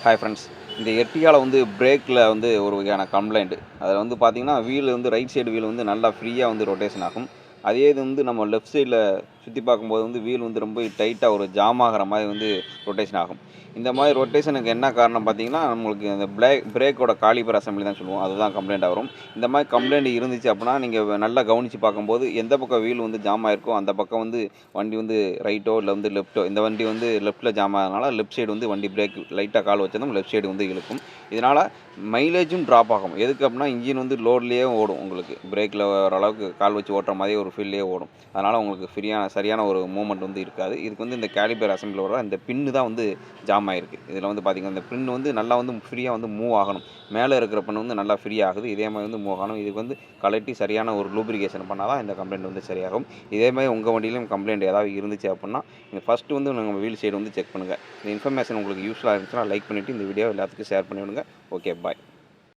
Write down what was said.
Hi friends. இந்த எர்டிகால வந்து பிரேக்கில வந்து ஒரு வகையான கம்ப்ளைண்ட். அதில வந்து பார்த்தீங்கன்னா, வீல் வந்து ரைட் சைடு வீல் வந்து நல்லா ஃப்ரீயா வந்து ரொட்டேஷன் ஆகும். அதே இது வந்து நம்ம லெஃப்ட் சைட்ல சுத்தி பார்க்கும்போது வந்து வீல் வந்து ரொம்ப டைட்டா ஒரு ஜாம் ஆகுற மாரி வந்து ரொட்டேஷன் ஆகும். இந்த மாரி ரொட்டேஷனுக்கு என்ன காரணம் பார்த்தீங்கன்னா, நம்மளுக்கு அந்த பிரேக்கோட காலிபர் அசெம்பிளி தான் சொல்லுவோம். அதுதான் கம்ப்ளைண்ட்டா வரும். இந்த மாரி கம்ப்ளைண்ட் இருந்துச்சு அப்புட்னா, நீங்க நல்லா கவனிச்சு பார்க்கும்போது, எந்த பக்கம் வீல் வந்து ஜாம் ஆயிருக்கோ, அந்த பக்கம் வந்து வண்டி வந்து ரைட்டோ இல்ல வந்து லெஃப்ட்டோ இந்த வண்டி வந்து லெஃப்ட்ல ஜாம் ஆனதுனால, லெஃப்ட் சைடு வந்து வண்டி பிரேக் லைட்டா கால் வச்சதும் லெஃப்ட் சைடு வந்து இழுக்கும். இதனால மைலேஜும் ட்ராப் ஆகும். எதுக்கு அப்டின்னா, இன்ஜின் வந்து லோட்லயே ஓடும் உங்களுக்கு. பிரேக்ல ஓரளவுக்கு கால் வச்சு ஓட்டுற மாரியே ஒரு ஃபீல்லேயே ஓடும். அதனால உங்களுக்கு சரியான ஒரு மூவ்மெண்ட் வந்து இருக்காது. இதுக்கு வந்து இந்த கேலிபர் அசெம்பிளில வர இந்த பின் தான் வந்து ஜாம் ஆயிருக்கு. இதில வந்து பார்த்தீங்கன்னா, இந்த பின் வந்து நல்லா வந்து ஃப்ரீயா வந்து மூவ் ஆகணும். மேல இருக்கிற பின் வந்து நல்லா ஃப்ரீ ஆகுது. இதே மாரி வந்து மூவ் ஆகணும். இதுக்கு வந்து கழட்டி சரியான ஒரு லூப்ரிகேஷன் பண்ணா தான் இந்த கம்ப்ளைண்ட் வந்து சரியாகும். இதே மாரி உங்க வண்டியிலும் கம்ப்ளைண்ட் ஏதாவது இருந்துச்சு அப்புட்னா, நீங்க ஃபர்ஸ்ட்டு வந்து நம்ம வீல் சைடு வந்து செக் பண்ணுங்க. இந்த இன்ஃபர்மேஷன் உங்களுக்கு யூஸ்ஃபுல்லா இருந்துச்சுன்னா லைக் பண்ணிட்டு இந்த வீடியோவ எல்லாத்துக்கும் ஷேர் பண்ணி விடுங்க. ஓகே, பாய்.